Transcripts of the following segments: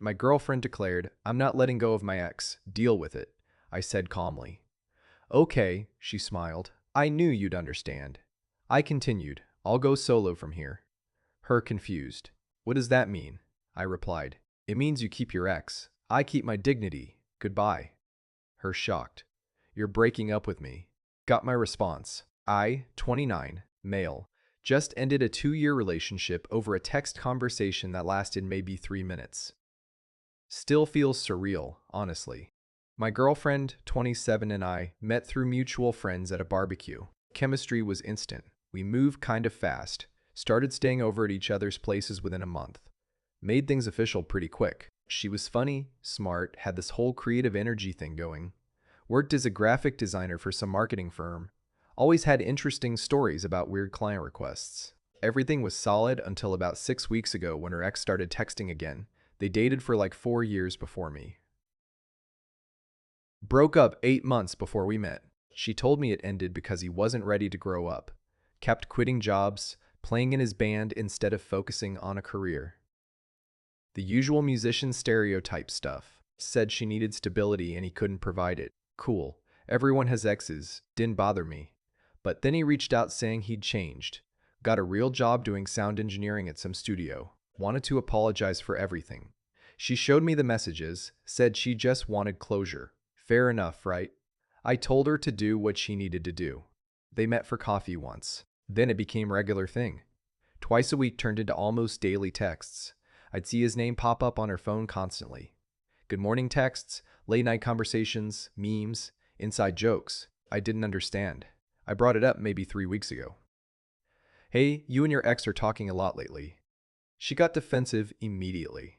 My girlfriend declared, "I'm not letting go of my ex. Deal with it," I said calmly. "Okay," she smiled. "I knew you'd understand." I continued, "I'll go solo from here." Her confused. "What does that mean?" I replied, "It means you keep your ex. I keep my dignity. Goodbye." Her shocked. "You're breaking up with me." Got my response. I, 29, male, just ended a 2-year relationship over a text conversation that lasted maybe 3 minutes. Still feels surreal, honestly. My girlfriend, 27, and I met through mutual friends at a barbecue. Chemistry was instant. We moved kind of fast, started staying over at each other's places within a month. Made things official pretty quick. She was funny, smart, had this whole creative energy thing going. Worked as a graphic designer for some marketing firm. Always had interesting stories about weird client requests. Everything was solid until about 6 weeks ago when her ex started texting again. They dated for like 4 years before me. Broke up 8 months before we met. She told me it ended because he wasn't ready to grow up. Kept quitting jobs, playing in his band instead of focusing on a career. The usual musician stereotype stuff. Said she needed stability and he couldn't provide it. Cool. Everyone has exes. Didn't bother me. But then he reached out saying he'd changed. Got a real job doing sound engineering at some studio. Wanted to apologize for everything. She showed me the messages, said she just wanted closure. Fair enough, right? I told her to do what she needed to do. They met for coffee once. Then it became a regular thing. Twice a week turned into almost daily texts. I'd see his name pop up on her phone constantly. Good morning texts, late night conversations, memes, inside jokes. I didn't understand. I brought it up maybe 3 weeks ago. "Hey, you and your ex are talking a lot lately." She got defensive immediately.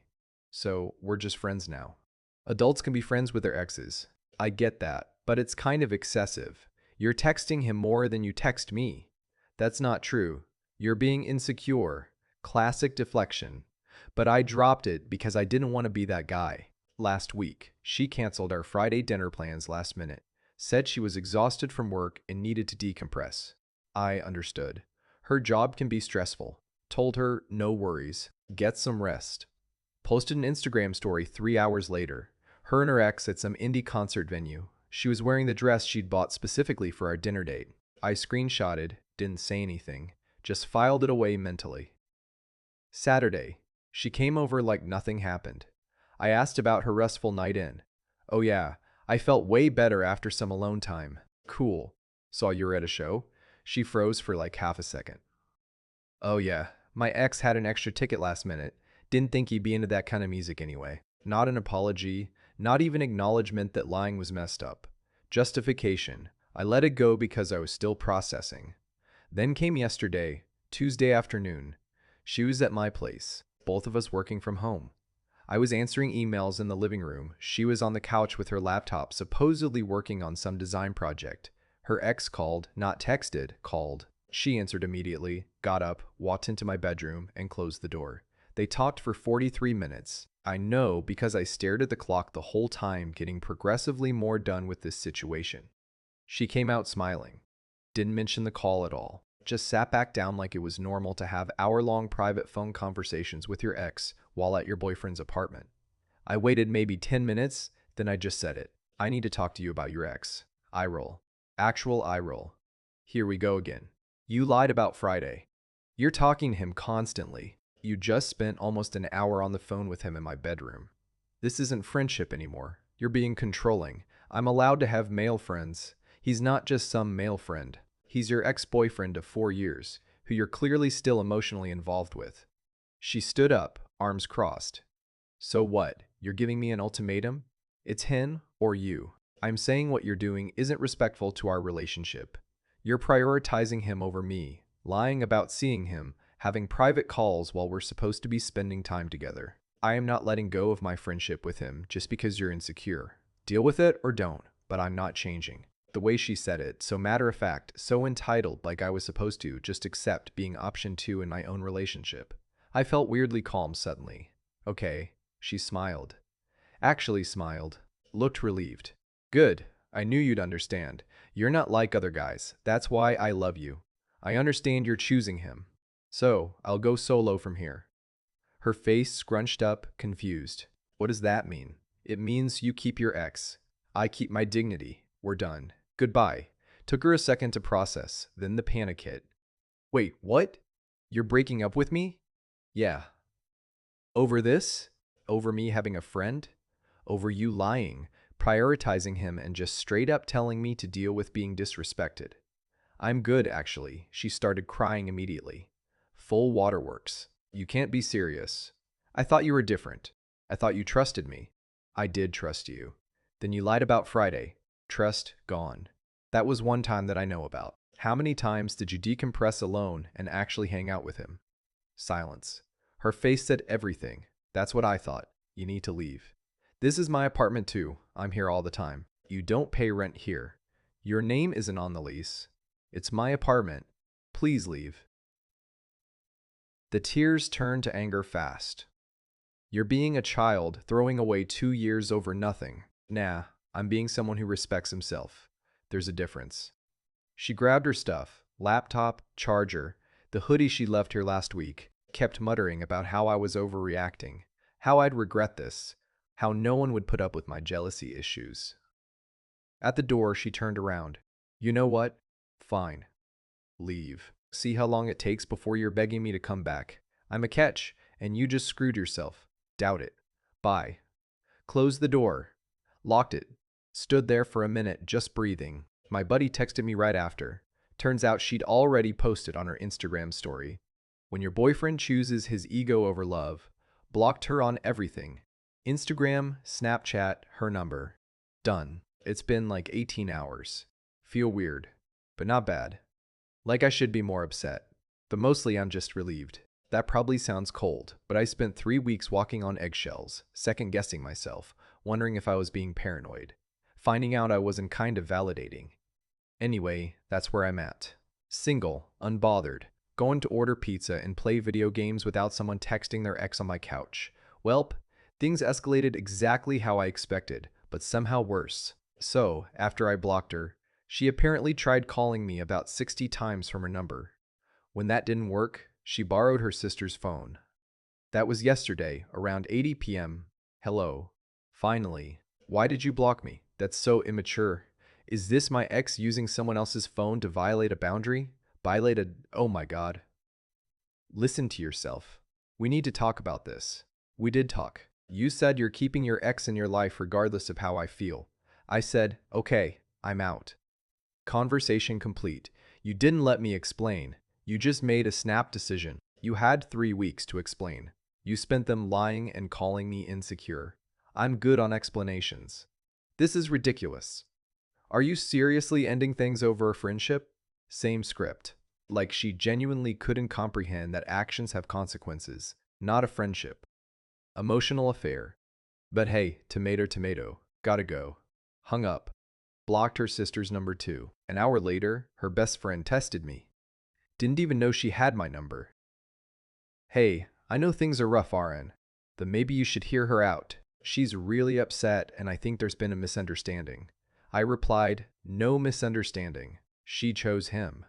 "So, we're just friends now." Adults can be friends with their exes. I get that, but it's kind of excessive. You're texting him more than you text me. That's not true. You're being insecure. Classic deflection. But I dropped it because I didn't want to be that guy. Last week, she canceled our Friday dinner plans last minute. Said she was exhausted from work and needed to decompress. I understood. Her job can be stressful. Told her, no worries. Get some rest. Posted an Instagram story 3 hours later. Her and her ex at some indie concert venue. She was wearing the dress she'd bought specifically for our dinner date. I screenshotted, didn't say anything, just filed it away mentally. Saturday. She came over like nothing happened. I asked about her restful night in. "Oh yeah, I felt way better after some alone time." Cool. "Saw you were at a show?" She froze for like half a second. "Oh yeah, my ex had an extra ticket last minute. Didn't think he'd be into that kind of music anyway." Not an apology, not even acknowledgement that lying was messed up. Justification. I let it go because I was still processing. Then came yesterday, Tuesday afternoon. She was at my place, both of us working from home. I was answering emails in the living room. She was on the couch with her laptop, supposedly working on some design project. Her ex called, not texted, called. She answered immediately, got up, walked into my bedroom, and closed the door. They talked for 43 minutes. I know because I stared at the clock the whole time, getting progressively more done with this situation. She came out smiling. Didn't mention the call at all. Just sat back down like it was normal to have hour-long private phone conversations with your ex while at your boyfriend's apartment. I waited maybe 10 minutes, then I just said it. "I need to talk to you about your ex." Eye roll. Actual eye roll. Here we go again. "You lied about Friday. You're talking to him constantly. You just spent almost an hour on the phone with him in my bedroom. This isn't friendship anymore. You're being controlling. I'm allowed to have male friends. He's not just some male friend. He's your ex-boyfriend of 4 years, who you're clearly still emotionally involved with." She stood up, arms crossed. "So what? You're giving me an ultimatum? It's him or you. I'm saying what you're doing isn't respectful to our relationship. You're prioritizing him over me, lying about seeing him, having private calls while we're supposed to be spending time together. I am not letting go of my friendship with him just because you're insecure. Deal with it or don't, but I'm not changing." The way she said it, so matter-of-fact, so entitled, like I was supposed to just accept being option 2 in my own relationship. I felt weirdly calm suddenly. "Okay," she smiled. Actually smiled. Looked relieved. "Good. I knew you'd understand. You're not like other guys. That's why I love you. I understand you're choosing him. So, I'll go solo from here." Her face scrunched up, confused. What does that mean? It means you keep your ex. I keep my dignity. We're done. Goodbye. Took her a second to process, then the panic hit. Wait, what? You're breaking up with me? Yeah. Over this? Over me having a friend? Over you lying, prioritizing him, and just straight up telling me to deal with being disrespected. I'm good, actually. She started crying immediately. Full waterworks. You can't be serious. I thought you were different. I thought you trusted me. I did trust you. Then you lied about Friday. Trust gone. That was one time that I know about. How many times did you decompress alone and actually hang out with him? Silence. Her face said everything. That's what I thought. You need to leave. This is my apartment too. I'm here all the time. You don't pay rent here. Your name isn't on the lease. It's my apartment. Please leave. The tears turned to anger fast. You're being a child, throwing away 2 years over nothing. Nah, I'm being someone who respects himself. There's a difference. She grabbed her stuff, laptop, charger, the hoodie she left here last week, kept muttering about how I was overreacting, how I'd regret this, how no one would put up with my jealousy issues. At the door, she turned around. You know what? Fine. Leave. See how long it takes before you're begging me to come back. I'm a catch, and you just screwed yourself. Doubt it. Bye. Closed the door. Locked it. Stood there for a minute, just breathing. My buddy texted me right after. Turns out she'd already posted on her Instagram story. When your boyfriend chooses his ego over love, blocked her on everything. Instagram, Snapchat, her number. Done. It's been like 18 hours. Feel weird, but not bad. Like I should be more upset, but mostly I'm just relieved. That probably sounds cold, but I spent 3 weeks walking on eggshells, second-guessing myself, wondering if I was being paranoid. Finding out I wasn't kind of validating. Anyway, that's where I'm at. Single, unbothered, going to order pizza and play video games without someone texting their ex on my couch. Welp, things escalated exactly how I expected, but somehow worse. So, after I blocked her, she apparently tried calling me about 60 times from her number. When that didn't work, she borrowed her sister's phone. That was yesterday, around 8 p.m. Hello. Finally. Why did you block me? That's so immature. Is this my ex using someone else's phone to violate a boundary? Oh my god. Listen to yourself. We need to talk about this. We did talk. You said you're keeping your ex in your life regardless of how I feel. I said, okay, I'm out. Conversation complete. You didn't let me explain. You just made a snap decision. You had 3 weeks to explain. You spent them lying and calling me insecure. I'm good on explanations. This is ridiculous. Are you seriously ending things over a friendship? Same script. Like she genuinely couldn't comprehend that actions have consequences, not a friendship. Emotional affair. But hey, tomato tomato. Gotta go. Hung up. Blocked her sister's number too. An hour later, her best friend tested me. Didn't even know she had my number. Hey, I know things are rough, RN, but maybe you should hear her out. She's really upset and I think there's been a misunderstanding. I replied, no misunderstanding. She chose him.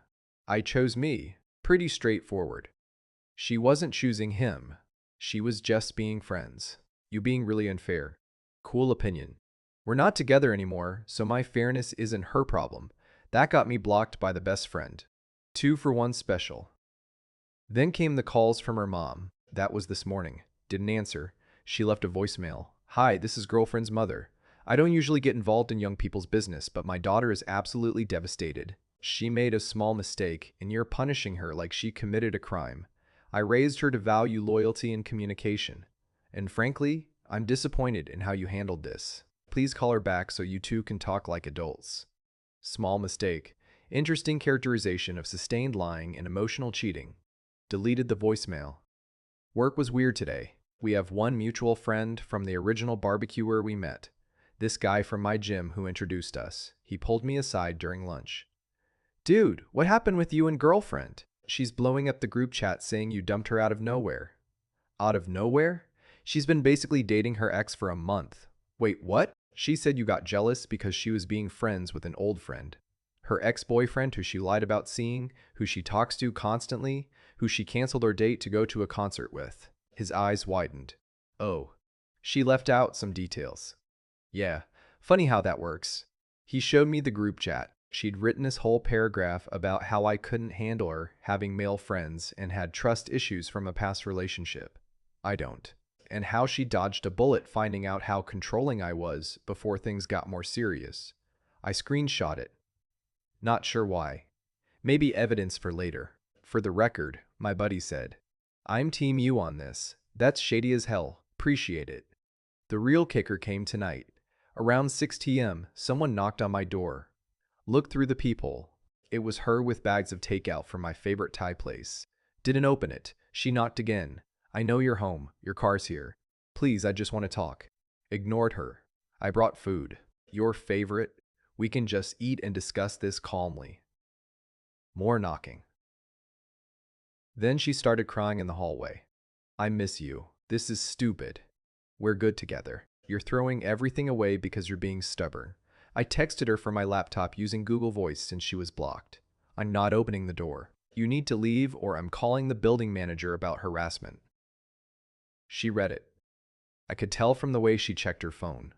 I chose me. Pretty straightforward. She wasn't choosing him. She was just being friends. You being really unfair. Cool opinion. We're not together anymore, so my fairness isn't her problem. That got me blocked by the best friend. 2 for 1 special. Then came the calls from her mom. That was this morning. Didn't answer. She left a voicemail. Hi, this is girlfriend's mother. I don't usually get involved in young people's business, but my daughter is absolutely devastated. She made a small mistake, and you're punishing her like she committed a crime. I raised her to value loyalty and communication. And frankly, I'm disappointed in how you handled this. Please call her back so you two can talk like adults. Small mistake. Interesting characterization of sustained lying and emotional cheating. Deleted the voicemail. Work was weird today. We have one mutual friend from the original barbecuer we met. This guy from my gym who introduced us. He pulled me aside during lunch. Dude, what happened with you and girlfriend? She's blowing up the group chat saying you dumped her out of nowhere. Out of nowhere? She's been basically dating her ex for a month. Wait, what? She said you got jealous because she was being friends with an old friend. Her ex-boyfriend who she lied about seeing, who she talks to constantly, who she canceled her date to go to a concert with. His eyes widened. Oh. She left out some details. Yeah, funny how that works. He showed me the group chat. She'd written this whole paragraph about how I couldn't handle her having male friends and had trust issues from a past relationship. I don't. And how she dodged a bullet finding out how controlling I was before things got more serious. I screenshot it. Not sure why. Maybe evidence for later. For the record, my buddy said, "I'm team you on this. That's shady as hell. Appreciate it." The real kicker came tonight. Around 6 p.m., someone knocked on my door. Looked through the peephole. It was her with bags of takeout from my favorite Thai place. Didn't open it. She knocked again. "I know you're home. Your car's here. Please, I just want to talk." Ignored her. "I brought food. Your favorite. We can just eat and discuss this calmly." More knocking. Then she started crying in the hallway. "I miss you. This is stupid. We're good together. You're throwing everything away because you're being stubborn." I texted her from my laptop using Google Voice since she was blocked. "I'm not opening the door. You need to leave or I'm calling the building manager about harassment." She read it. I could tell from the way she checked her phone.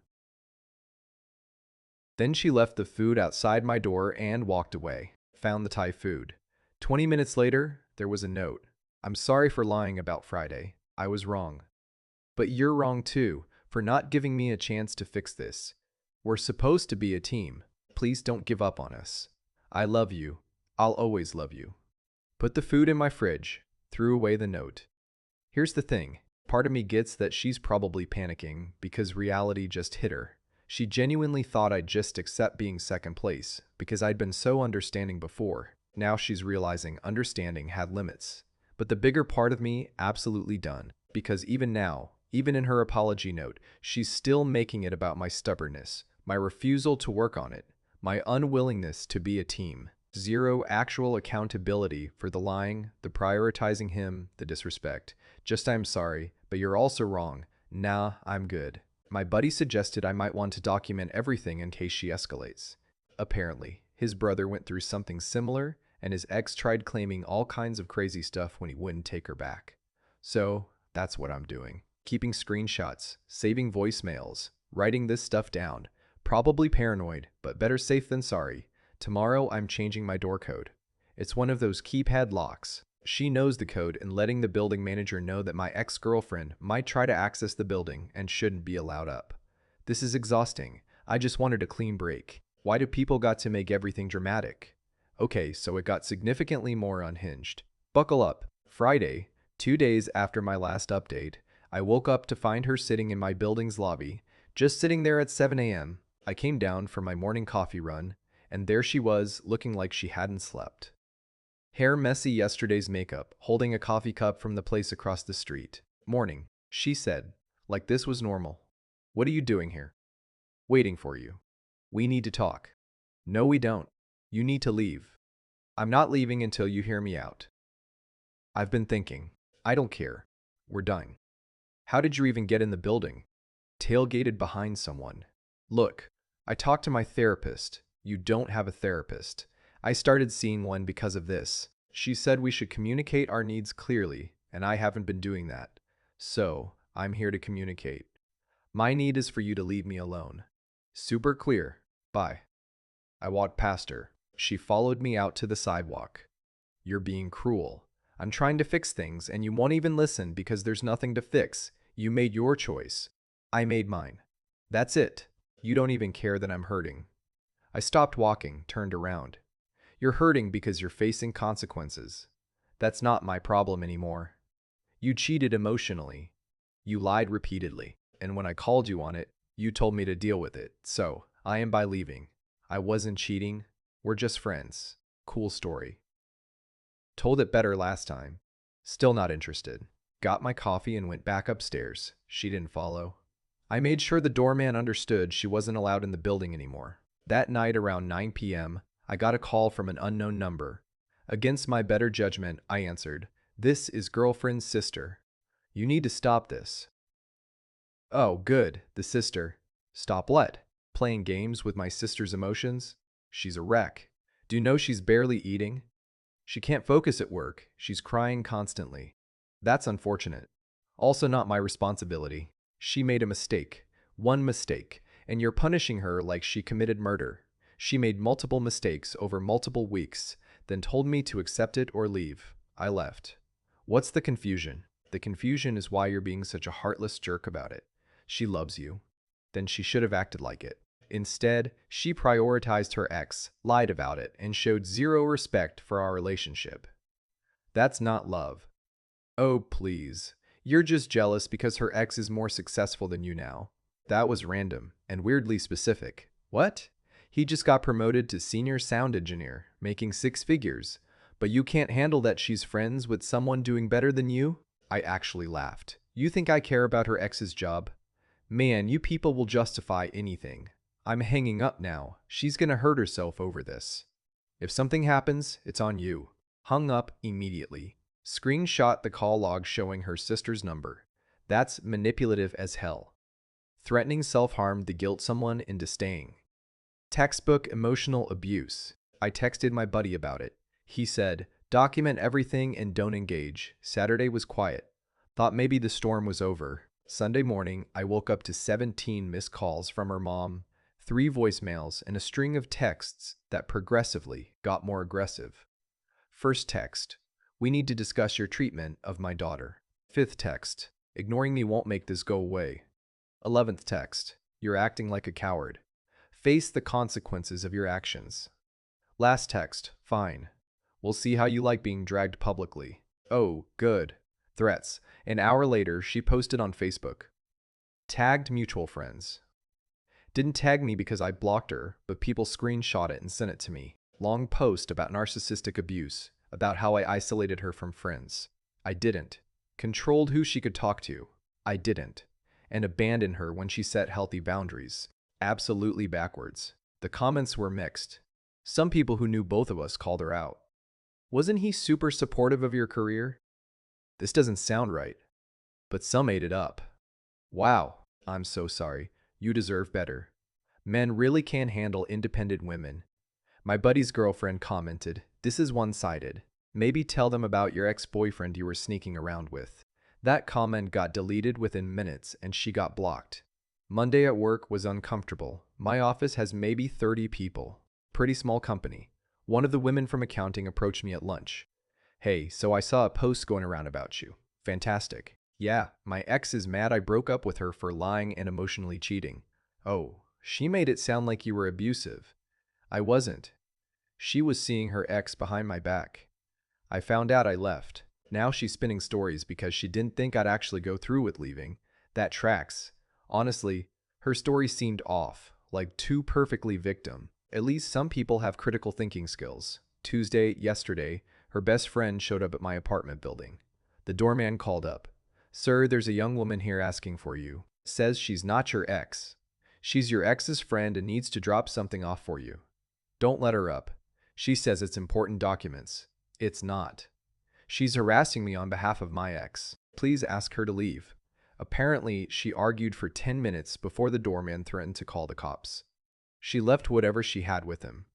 Then she left the food outside my door and walked away. Found the Thai food. 20 minutes later, there was a note. "I'm sorry for lying about Friday. I was wrong. But you're wrong too, for not giving me a chance to fix this. We're supposed to be a team. Please don't give up on us. I love you. I'll always love you." Put the food in my fridge. Threw away the note. Here's the thing. Part of me gets that she's probably panicking because reality just hit her. She genuinely thought I'd just accept being second place because I'd been so understanding before. Now she's realizing understanding had limits. But the bigger part of me absolutely done, because even now, even in her apology note, she's still making it about my stubbornness, my refusal to work on it, my unwillingness to be a team. Zero actual accountability for the lying, the prioritizing him, the disrespect. Just "I'm sorry, but you're also wrong. Nah, I'm good." My buddy suggested I might want to document everything in case she escalates. Apparently, his brother went through something similar, and his ex tried claiming all kinds of crazy stuff when he wouldn't take her back. So, that's what I'm doing. Keeping screenshots, saving voicemails, writing this stuff down. Probably paranoid, but better safe than sorry. Tomorrow, I'm changing my door code. It's one of those keypad locks. She knows the code and letting the building manager know that my ex-girlfriend might try to access the building and shouldn't be allowed up. This is exhausting. I just wanted a clean break. Why do people got to make everything dramatic? Okay, so it got significantly more unhinged. Buckle up. Friday, 2 days after my last update, I woke up to find her sitting in my building's lobby, just sitting there at 7 a.m. I came down for my morning coffee run, and there she was, looking like she hadn't slept. Hair messy, yesterday's makeup, holding a coffee cup from the place across the street. "Morning," she said, like this was normal. "What are you doing here?" "Waiting for you. We need to talk." "No, we don't. You need to leave." "I'm not leaving until you hear me out." "I've been thinking. I don't care. We're done." "How did you even get in the building?" "Tailgated behind someone." "Look, I talked to my therapist. You don't have a therapist. I started seeing one because of this. She said we should communicate our needs clearly, and I haven't been doing that. So, I'm here to communicate. My need is for you to leave me alone. Super clear. Bye." I walked past her. She followed me out to the sidewalk. "You're being cruel. I'm trying to fix things, and you won't even listen because there's nothing to fix. You made your choice. I made mine. That's it. You don't even care that I'm hurting." I stopped walking, turned around. "You're hurting because you're facing consequences. That's not my problem anymore. You cheated emotionally. You lied repeatedly. And when I called you on it, you told me to deal with it. So, I am by leaving. I wasn't cheating. We're just friends. Cool story. Told it better last time. Still not interested. Got my coffee and went back upstairs. She didn't follow. I made sure the doorman understood she wasn't allowed in the building anymore. That night around 9 p.m., I got a call from an unknown number. Against my better judgment, I answered, "This is girlfriend's sister. You need to stop this." "Oh, good, the sister. Stop what? Playing games with my sister's emotions? She's a wreck. Do you know she's barely eating? She can't focus at work. She's crying constantly. That's unfortunate. Also not my responsibility. She made a mistake. One mistake. And you're punishing her like she committed murder. She made multiple mistakes over multiple weeks, then told me to accept it or leave. I left. What's the confusion? The confusion is why you're being such a heartless jerk about it. She loves you. Then she should have acted like it. Instead, she prioritized her ex, lied about it, and showed zero respect for our relationship. That's not love. Oh, please. You're just jealous because her ex is more successful than you now. That was random and weirdly specific. What? He just got promoted to senior sound engineer, making 6 figures. But you can't handle that she's friends with someone doing better than you? I actually laughed. You think I care about her ex's job? Man, you people will justify anything. I'm hanging up now. She's gonna hurt herself over this. If something happens, it's on you. Hung up immediately. Screenshot the call log showing her sister's number. That's manipulative as hell. Threatening self-harm to guilt someone into staying. Textbook emotional abuse. I texted my buddy about it. He said, document everything and don't engage. Saturday was quiet. Thought maybe the storm was over. Sunday morning, I woke up to 17 missed calls from her mom, 3 voicemails, and a string of texts that progressively got more aggressive. First text, we need to discuss your treatment of my daughter. 5th text, ignoring me won't make this go away. 11th text, you're acting like a coward. Face the consequences of your actions. Last text, fine. We'll see how you like being dragged publicly. Oh, good. Threats. An hour later, she posted on Facebook. Tagged mutual friends. Didn't tag me because I blocked her, but people screenshot it and sent it to me. Long post about narcissistic abuse, about how I isolated her from friends. I didn't. Controlled who she could talk to. I didn't. And abandoned her when she set healthy boundaries. Absolutely backwards. The comments were mixed. Some people who knew both of us called her out. Wasn't he super supportive of your career? This doesn't sound right. But some ate it up. Wow, I'm so sorry. You deserve better. Men really can't handle independent women. My buddy's girlfriend commented, this is one-sided. Maybe tell them about your ex-boyfriend you were sneaking around with. That comment got deleted within minutes and she got blocked. Monday at work was uncomfortable. My office has maybe 30 people. Pretty small company. One of the women from accounting approached me at lunch. Hey, so I saw a post going around about you. Fantastic. Yeah, my ex is mad I broke up with her for lying and emotionally cheating. Oh, she made it sound like you were abusive. I wasn't. She was seeing her ex behind my back. I found out I left. Now she's spinning stories because she didn't think I'd actually go through with leaving. That tracks. Honestly, her story seemed off, like too perfectly victim. At least some people have critical thinking skills. Yesterday, her best friend showed up at my apartment building. The doorman called up. Sir, there's a young woman here asking for you. Says she's not your ex. She's your ex's friend and needs to drop something off for you. Don't let her up. She says it's important documents. It's not. She's harassing me on behalf of my ex. Please ask her to leave. Apparently, she argued for 10 minutes before the doorman threatened to call the cops. She left whatever she had with him.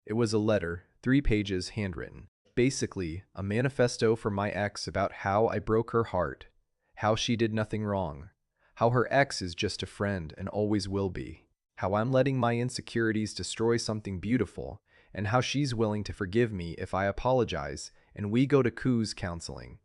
It was a letter, 3 pages, handwritten. Basically, a manifesto from my ex about how I broke her heart, how she did nothing wrong, how her ex is just a friend and always will be, how I'm letting my insecurities destroy something beautiful, and how she's willing to forgive me if I apologize and we go to Qley's counseling.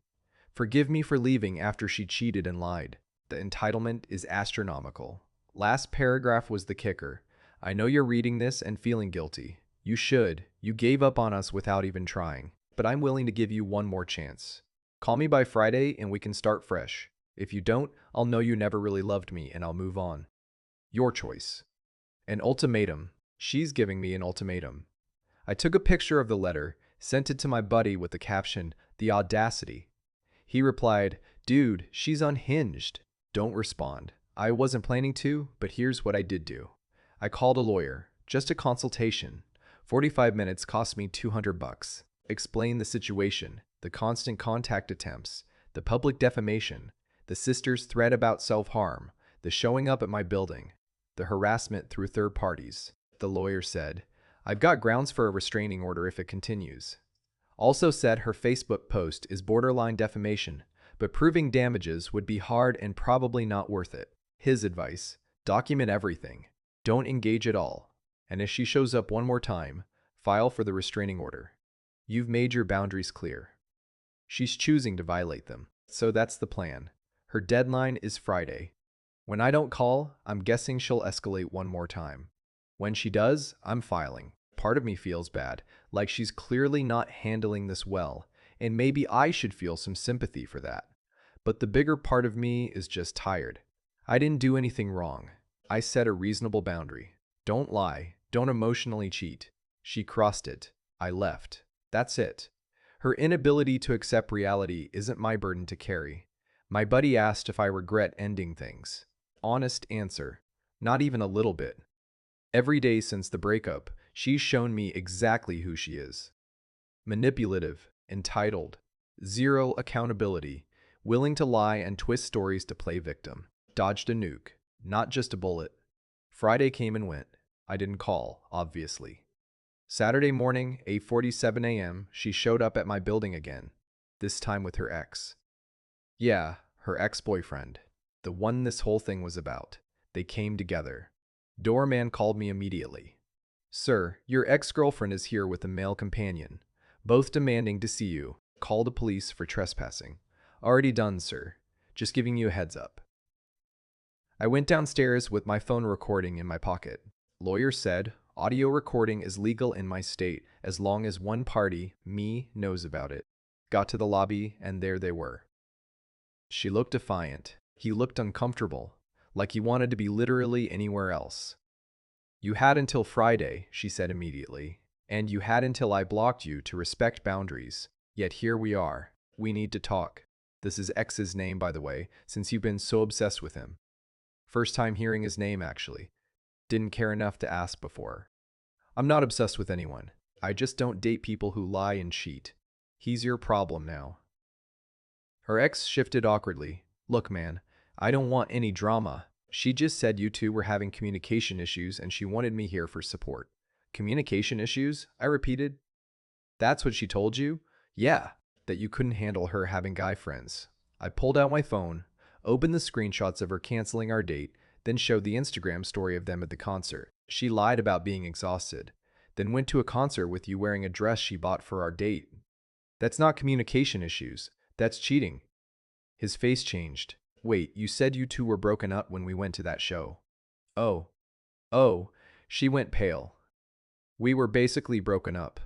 Forgive me for leaving after she cheated and lied. The entitlement is astronomical. Last paragraph was the kicker. I know you're reading this and feeling guilty. You should. You gave up on us without even trying. But I'm willing to give you one more chance. Call me by Friday and we can start fresh. If you don't, I'll know you never really loved me and I'll move on. Your choice. An ultimatum. She's giving me an ultimatum. I took a picture of the letter, sent it to my buddy with the caption, "The audacity." He replied, "Dude, she's unhinged. Don't respond." I wasn't planning to, but here's what I did do. I called a lawyer. Just a consultation. 45 minutes cost me $200. Explained the situation, the constant contact attempts, the public defamation, the sister's threat about self-harm, the showing up at my building, the harassment through third parties. The lawyer said, I've got grounds for a restraining order if it continues. Also said her Facebook post is borderline defamation, but proving damages would be hard and probably not worth it. His advice: document everything. Don't engage at all. And if she shows up one more time, file for the restraining order. You've made your boundaries clear. She's choosing to violate them. So that's the plan. Her deadline is Friday. When I don't call, I'm guessing she'll escalate one more time. When she does, I'm filing. Part of me feels bad, like she's clearly not handling this well, and maybe I should feel some sympathy for that. But the bigger part of me is just tired. I didn't do anything wrong. I set a reasonable boundary. Don't lie. Don't emotionally cheat. She crossed it. I left. That's it. Her inability to accept reality isn't my burden to carry. My buddy asked if I regret ending things. Honest answer: not even a little bit. Every day since the breakup, she's shown me exactly who she is. Manipulative, entitled, zero accountability, willing to lie and twist stories to play victim. Dodged a nuke, not just a bullet. Friday came and went. I didn't call, obviously. Saturday morning, 8:47 a.m., she showed up at my building again, this time with her ex. Yeah, her ex-boyfriend, the one this whole thing was about. They came together. Doorman called me immediately. Sir, your ex-girlfriend is here with a male companion, both demanding to see you. Call the police for trespassing. Already done, sir. Just giving you a heads up. I went downstairs with my phone recording in my pocket. Lawyer said, audio recording is legal in my state as long as one party, me, knows about it. Got to the lobby, and there they were. She looked defiant. He looked uncomfortable, like he wanted to be literally anywhere else. You had until Friday, she said immediately, and you had until I blocked you to respect boundaries. Yet here we are. We need to talk. This is X's name, by the way, since you've been so obsessed with him. First time hearing his name, actually. Didn't care enough to ask before. I'm not obsessed with anyone. I just don't date people who lie and cheat. He's your problem now. Her ex shifted awkwardly. Look, man, I don't want any drama. She just said you two were having communication issues and she wanted me here for support. Communication issues? I repeated. That's what she told you? Yeah, that you couldn't handle her having guy friends. I pulled out my phone, opened the screenshots of her canceling our date, then showed the Instagram story of them at the concert. She lied about being exhausted, then went to a concert with you wearing a dress she bought for our date. That's not communication issues. That's cheating. His face changed. Wait, you said you two were broken up when we went to that show. Oh, she went pale. We were basically broken up.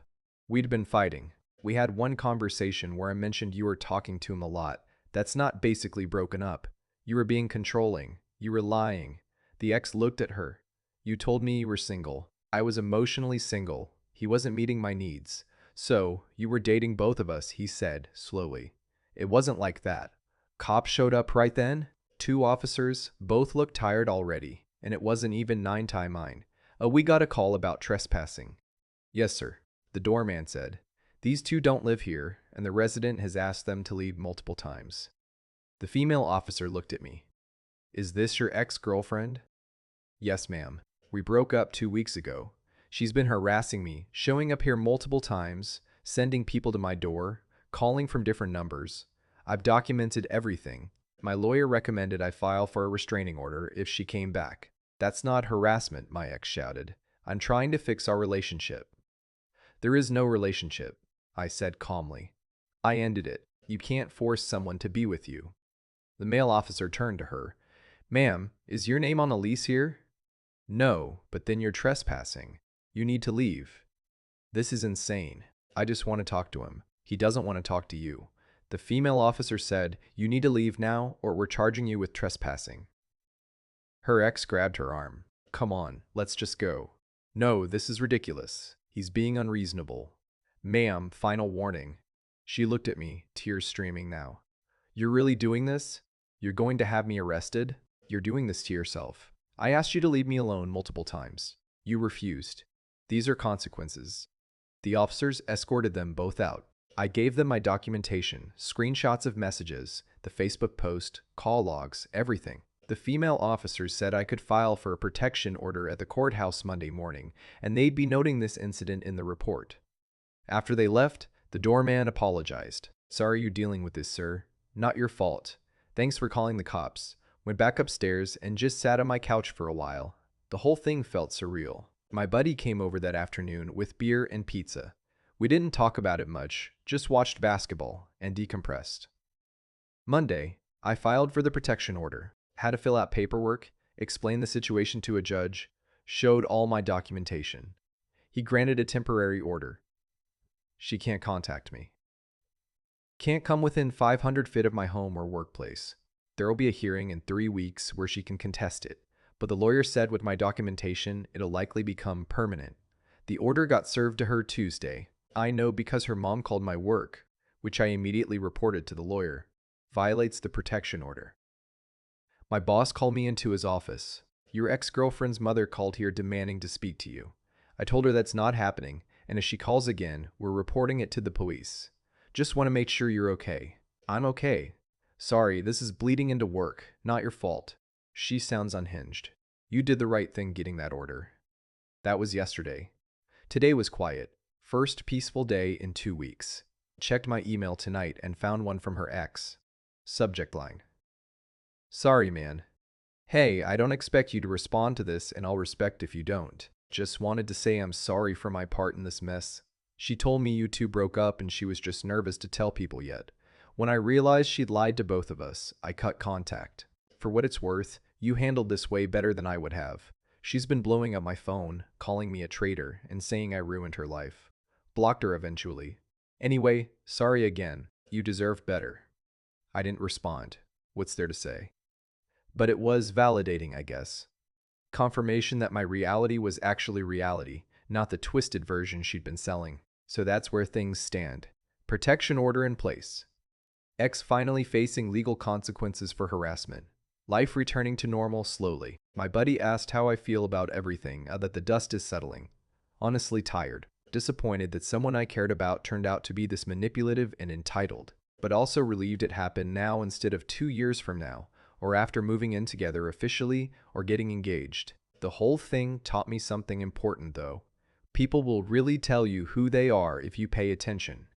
We'd been fighting. We had one conversation where I mentioned you were talking to him a lot. That's not basically broken up. You were being controlling. You were lying. The ex looked at her. You told me you were single. I was emotionally single. He wasn't meeting my needs. So, you were dating both of us, he said, slowly. It wasn't like that. Cops showed up right then. 2 officers, both looked tired already, and it wasn't even 9:09. We got a call about trespassing. Yes, sir, the doorman said. These 2 don't live here, and the resident has asked them to leave multiple times. The female officer looked at me. Is this your ex-girlfriend? Yes, ma'am. We broke up 2 weeks ago. She's been harassing me, showing up here multiple times, sending people to my door, calling from different numbers. I've documented everything. My lawyer recommended I file for a restraining order if she came back. That's not harassment, my ex shouted. I'm trying to fix our relationship. There is no relationship, I said calmly. I ended it. You can't force someone to be with you. The male officer turned to her. Ma'am, is your name on a lease here? No, but then you're trespassing. You need to leave. This is insane. I just want to talk to him. He doesn't want to talk to you. The female officer said, you need to leave now or we're charging you with trespassing. Her ex grabbed her arm. Come on, let's just go. No, this is ridiculous. He's being unreasonable. Ma'am, final warning. She looked at me, tears streaming now. You're really doing this? You're going to have me arrested? You're doing this to yourself. I asked you to leave me alone multiple times. You refused. These are consequences. The officers escorted them both out. I gave them my documentation, screenshots of messages, the Facebook post, call logs, everything. The female officers said I could file for a protection order at the courthouse Monday morning, and they'd be noting this incident in the report. After they left, the doorman apologized. Sorry you're dealing with this, sir. Not your fault. Thanks for calling the cops. Went back upstairs and just sat on my couch for a while. The whole thing felt surreal. My buddy came over that afternoon with beer and pizza. We didn't talk about it much, just watched basketball and decompressed. Monday, I filed for the protection order, had to fill out paperwork, explain the situation to a judge, showed all my documentation. He granted a temporary order. She can't contact me. Can't come within 500 feet of my home or workplace. There will be a hearing in 3 weeks where she can contest it, but the lawyer said with my documentation, it'll likely become permanent. The order got served to her Tuesday. I know because her mom called my work, which I immediately reported to the lawyer. Violates the protection order. My boss called me into his office. Your ex-girlfriend's mother called here demanding to speak to you. I told her that's not happening, and if she calls again, we're reporting it to the police. Just want to make sure you're okay. I'm okay. Sorry, this is bleeding into work, not your fault. She sounds unhinged. You did the right thing getting that order. That was yesterday. Today was quiet. First peaceful day in 2 weeks. Checked my email tonight and found one from her ex. Subject line. Sorry, man. Hey, I don't expect you to respond to this, and I'll respect if you don't. Just wanted to say I'm sorry for my part in this mess. She told me you two broke up and she was just nervous to tell people yet. When I realized she'd lied to both of us, I cut contact. For what it's worth, you handled this way better than I would have. She's been blowing up my phone, calling me a traitor, and saying I ruined her life. Blocked her eventually. Anyway, sorry again. You deserve better. I didn't respond. What's there to say? But it was validating, I guess. Confirmation that my reality was actually reality, not the twisted version she'd been selling. So that's where things stand. Protection order in place. Ex finally facing legal consequences for harassment. Life returning to normal slowly. My buddy asked how I feel about everything, that the dust is settling. Honestly tired. Disappointed that someone I cared about turned out to be this manipulative and entitled. But also relieved it happened now instead of 2 years from now, or after moving in together officially or getting engaged. The whole thing taught me something important though. People will really tell you who they are if you pay attention.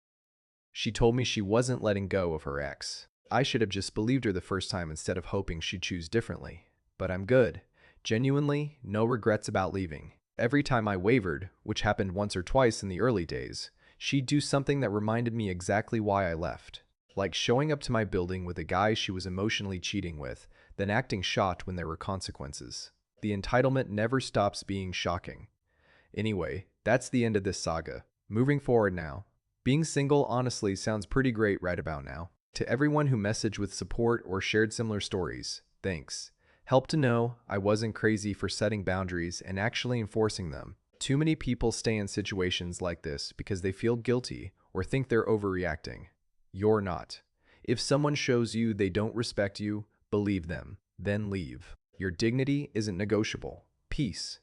She told me she wasn't letting go of her ex. I should have just believed her the first time instead of hoping she'd choose differently. But I'm good. Genuinely, no regrets about leaving. Every time I wavered, which happened once or twice in the early days, she'd do something that reminded me exactly why I left. Like showing up to my building with a guy she was emotionally cheating with, then acting shocked when there were consequences. The entitlement never stops being shocking. Anyway, that's the end of this saga. Moving forward now. Being single honestly sounds pretty great right about now. To everyone who messaged with support or shared similar stories, thanks. Help to know I wasn't crazy for setting boundaries and actually enforcing them. Too many people stay in situations like this because they feel guilty or think they're overreacting. You're not. If someone shows you they don't respect you, believe them, then leave. Your dignity isn't negotiable. Peace.